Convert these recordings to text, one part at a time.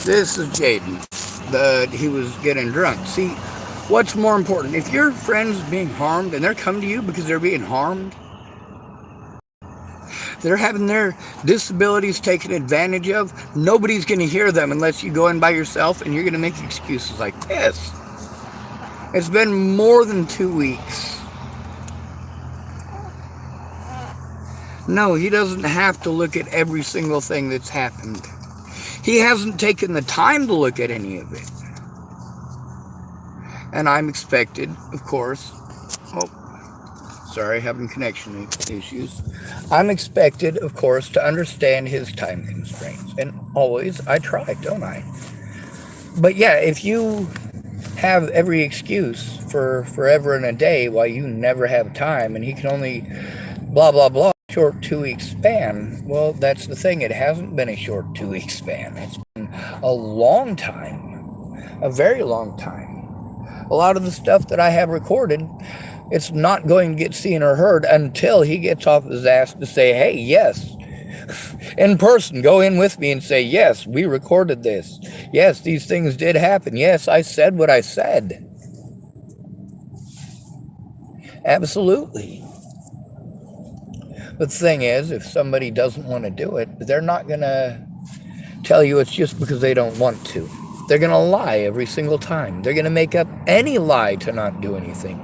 This is Jaden. He was getting drunk. See, what's more important? If your friend's being harmed and they're coming to you because they're being harmed, they're having their disabilities taken advantage of, nobody's going to hear them unless you go in by yourself and you're going to make excuses like this. It's been more than 2 weeks. No, he doesn't have to look at every single thing that's happened. He hasn't taken the time to look at any of it. And I'm expected, of course. Sorry, having connection issues. I'm expected, of course, to understand his time constraints. And always I try, don't I? But yeah, if you have every excuse for forever and a day while you never have time and he can only blah, blah, blah, short 2-week span, well, that's the thing. It hasn't been a short 2-week span. It's been a long time, a very long time. A lot of the stuff that I have recorded, it's not going to get seen or heard until he gets off his ass to say, hey, yes, in person, go in with me and say, yes, we recorded this. Yes, these things did happen. Yes, I said what I said. Absolutely. But the thing is, if somebody doesn't want to do it, they're not going to tell you it's just because they don't want to. They're going to lie every single time. They're going to make up any lie to not do anything.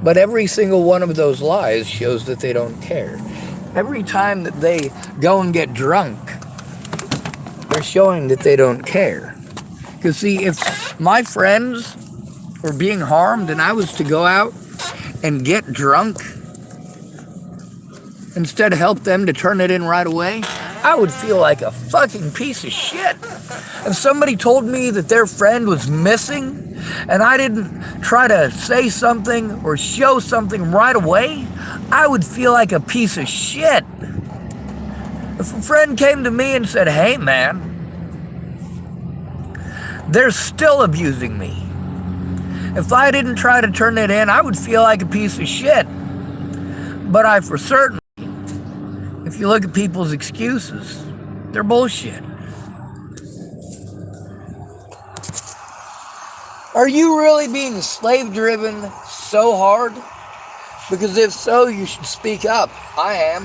But every single one of those lies shows that they don't care. Every time that they go and get drunk, they're showing that they don't care. Because see, if my friends were being harmed and I was to go out and get drunk, instead of help them to turn it in right away, I would feel like a fucking piece of shit. If somebody told me that their friend was missing and I didn't try to say something or show something right away, I would feel like a piece of shit. If a friend came to me and said, hey man, they're still abusing me. If I didn't try to turn it in, I would feel like a piece of shit. But I for certain, if you look at people's excuses, they're bullshit. Are you really being slave-driven so hard? Because if so, you should speak up. I am.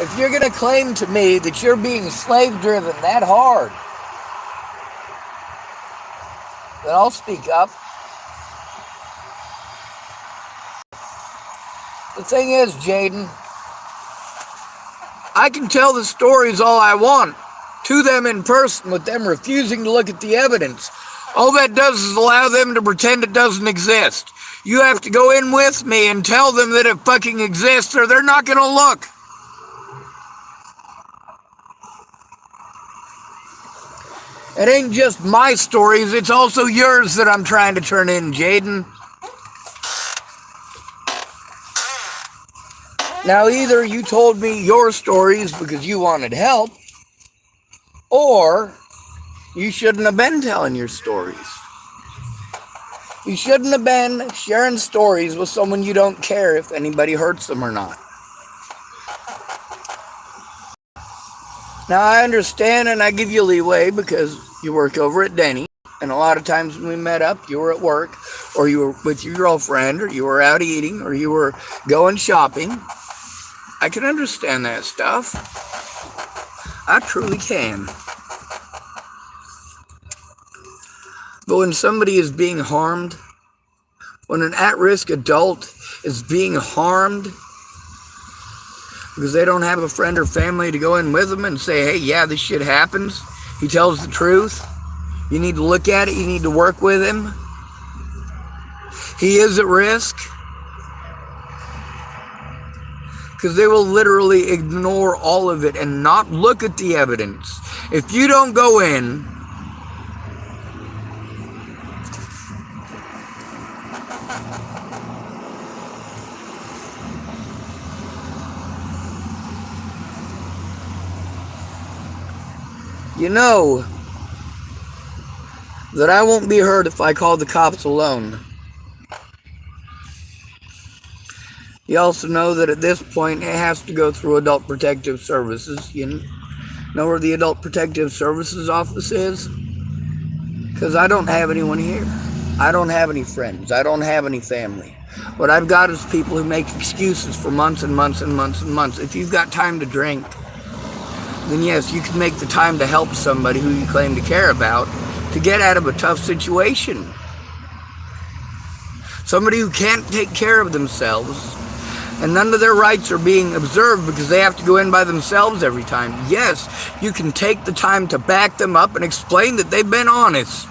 If you're going to claim to me that you're being slave-driven that hard, then I'll speak up. The thing is, Jaden, I can tell the stories all I want to them in person with them refusing to look at the evidence. All that does is allow them to pretend it doesn't exist. You have to go in with me and tell them that it fucking exists or they're not going to look. It ain't just my stories, it's also yours that I'm trying to turn in, Jaden. Now, either you told me your stories because you wanted help, or you shouldn't have been telling your stories. You shouldn't have been sharing stories with someone you don't care if anybody hurts them or not. Now, I understand and I give you leeway because you work over at Denny, and a lot of times when we met up, you were at work, or you were with your girlfriend, or you were out eating, or you were going shopping. I can understand that stuff. I truly can. But when somebody is being harmed, when an at-risk adult is being harmed because they don't have a friend or family to go in with them and say, hey, yeah, this shit happens. He tells the truth. You need to look at it. You need to work with him. He is at risk. Because they will literally ignore all of it and not look at the evidence. If you don't go in, you know that I won't be hurt if I call the cops alone. You also know that at this point it has to go through Adult Protective Services. Know where the Adult Protective Services office is? Because I don't have anyone here. I don't have any friends. I don't have any family. What I've got is people who make excuses for months and months and months and months. If you've got time to drink, then yes, you can make the time to help somebody who you claim to care about to get out of a tough situation. Somebody who can't take care of themselves and none of their rights are being observed because they have to go in by themselves every time. Yes, you can take the time to back them up and explain that they've been honest.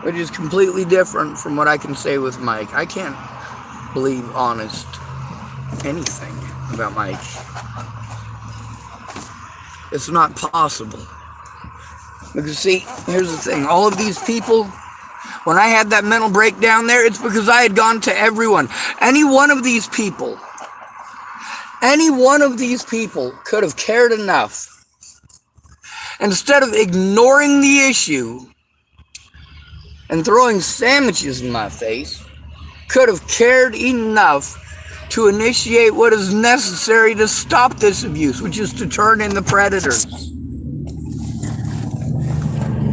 Which is completely different from what I can say with Mike. I can't believe honest anything about Mike. It's not possible. Because see, here's the thing. All of these people, when I had that mental breakdown there, it's because I had gone to everyone. Any one of these people could have cared enough. Instead of ignoring the issue and throwing sandwiches in my face, could have cared enough to initiate what is necessary to stop this abuse, which is to turn in the predators.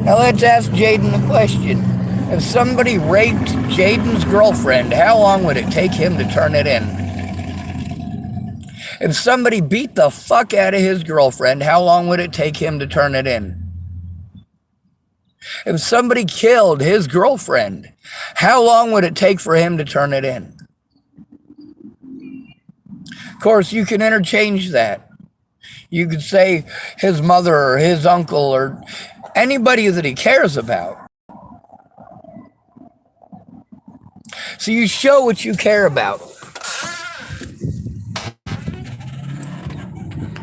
Now let's ask Jaydin the question. If somebody raped Jaydin's girlfriend, how long would it take him to turn it in? If somebody beat the fuck out of his girlfriend, how long would it take him to turn it in? If somebody killed his girlfriend, how long would it take for him to turn it in? Of course, you can interchange that. You could say his mother or his uncle or anybody that he cares about. So you show what you care about.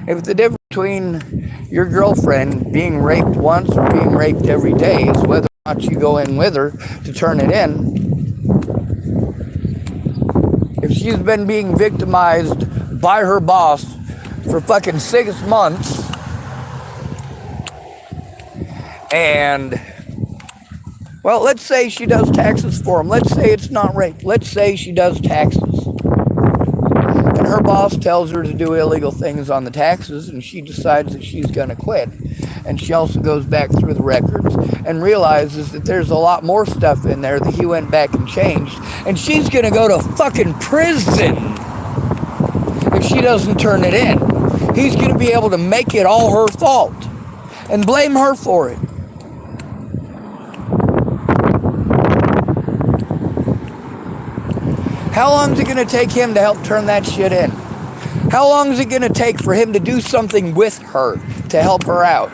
If the difference between your girlfriend being raped once or being raped every day is whether or not you go in with her to turn it in, if she's been being victimized by her boss for fucking 6 months and, well, let's say she does taxes for him. Let's say it's not rape. Let's say she does taxes. And her boss tells her to do illegal things on the taxes, and she decides that she's going to quit. And she also goes back through the records and realizes that there's a lot more stuff in there that he went back and changed. And she's going to go to fucking prison if she doesn't turn it in. He's going to be able to make it all her fault and blame her for it. How long is it going to take him to help turn that shit in? How long is it going to take for him to do something with her to help her out?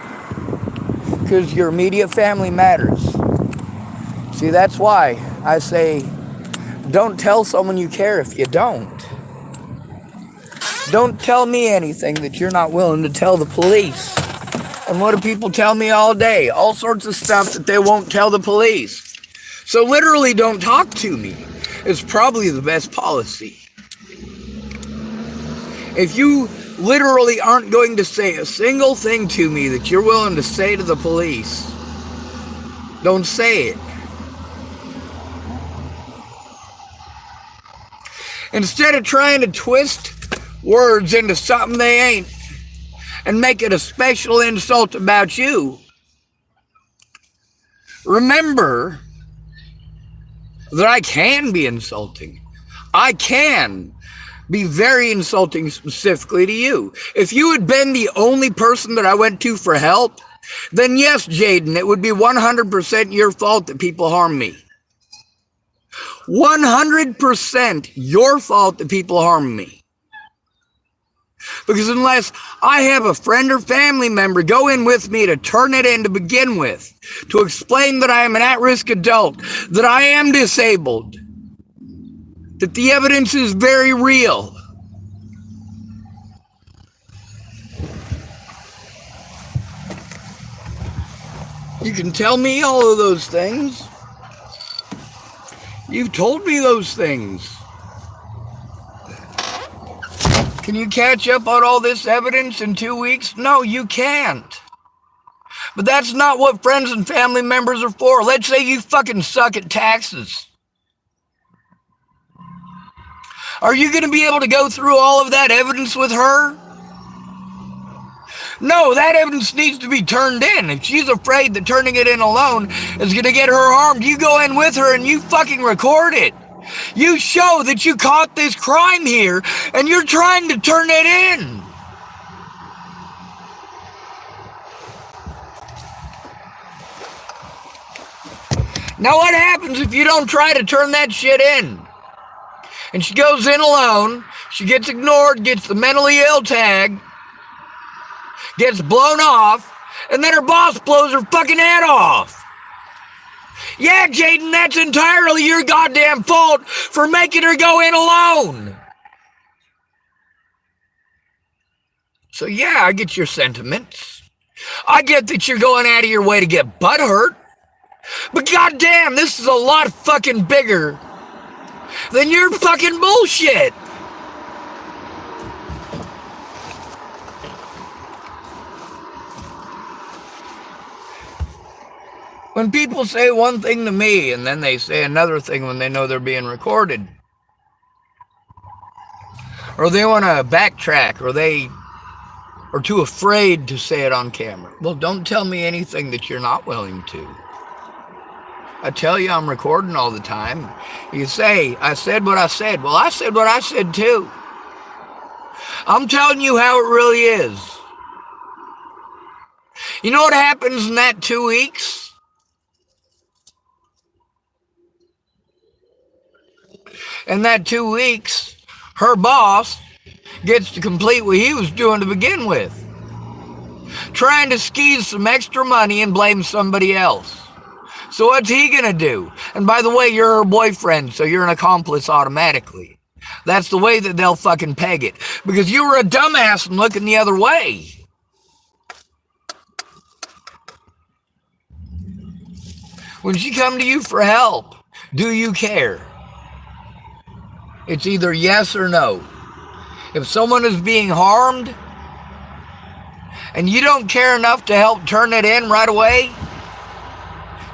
Because your immediate family matters. See, that's why I say, don't tell someone you care if you don't. Don't tell me anything that you're not willing to tell the police. And what do people tell me all day? All sorts of stuff that they won't tell the police. So literally don't talk to me. It's probably the best policy. If you literally aren't going to say a single thing to me that you're willing to say to the police, don't say it. Instead of trying to twist words into something they ain't and make it a special insult about you, remember that I can be insulting. I can be very insulting specifically to you. If you had been the only person that I went to for help, then yes, Jaydin, it would be 100% your fault that people harm me. 100% your fault that people harm me. Because unless I have a friend or family member go in with me to turn it in to begin with, to explain that I am an at-risk adult, that I am disabled, that the evidence is very real, you can tell me all of those things. You've told me those things. Can you catch up on all this evidence in 2 weeks? No, you can't. But that's not what friends and family members are for. Let's say you fucking suck at taxes. Are you going to be able to go through all of that evidence with her? No, that evidence needs to be turned in. If she's afraid that turning it in alone is going to get her harmed, you go in with her and you fucking record it. You show that you caught this crime here and you're trying to turn it in. Now what happens if you don't try to turn that shit in? And she goes in alone, she gets ignored, gets the mentally ill tag, gets blown off, and then her boss blows her fucking head off. Yeah, Jaydin, that's entirely your goddamn fault for making her go in alone. So yeah, I get your sentiments. I get that you're going out of your way to get butthurt. But goddamn, this is a lot fucking bigger than your fucking bullshit. When people say one thing to me and then they say another thing when they know they're being recorded, or they want to backtrack, or they are too afraid to say it on camera, well, don't tell me anything that you're not willing to. I tell you I'm recording all the time. You say, I said what I said. Well, I said what I said too. I'm telling you how it really is. You know what happens in that 2 weeks? In that 2 weeks, her boss gets to complete what he was doing to begin with. Trying to squeeze some extra money and blame somebody else. So what's he gonna do? And by the way, you're her boyfriend, so you're an accomplice automatically. That's the way that they'll fucking peg it. Because you were a dumbass and looking the other way. When she come to you for help, do you care? It's either yes or no. If someone is being harmed, and you don't care enough to help turn it in right away,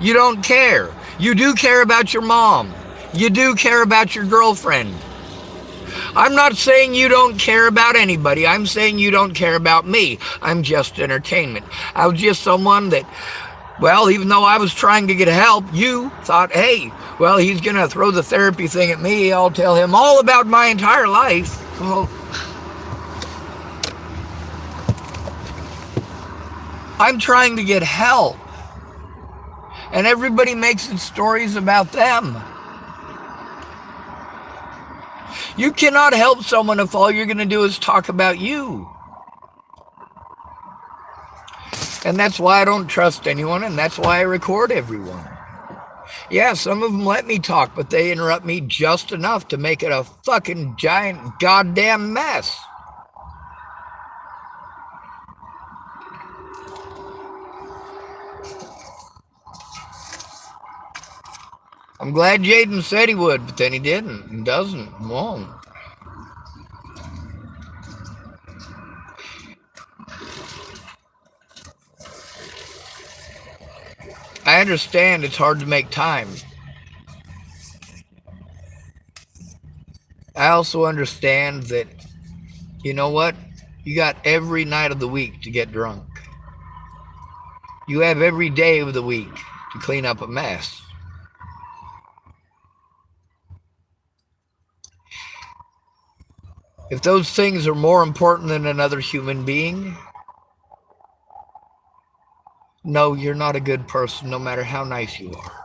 you don't care. You do care about your mom. You do care about your girlfriend. I'm not saying you don't care about anybody. I'm saying you don't care about me. I'm just entertainment. I was just someone that, well, even though I was trying to get help, you thought, hey, well, he's going to throw the therapy thing at me. I'll tell him all about my entire life. Well, I'm trying to get help. And everybody makes it stories about them. You cannot help someone if all you're going to do is talk about you. And that's why I don't trust anyone, and that's why I record everyone. Yeah, some of them let me talk, but they interrupt me just enough to make it a fucking giant goddamn mess. I'm glad Jaydin said he would, but then he didn't, and doesn't, and won't. I understand it's hard to make time. I also understand that, you know what? You got every night of the week to get drunk. You have every day of the week to clean up a mess. If those things are more important than another human being, no, you're not a good person, no matter how nice you are.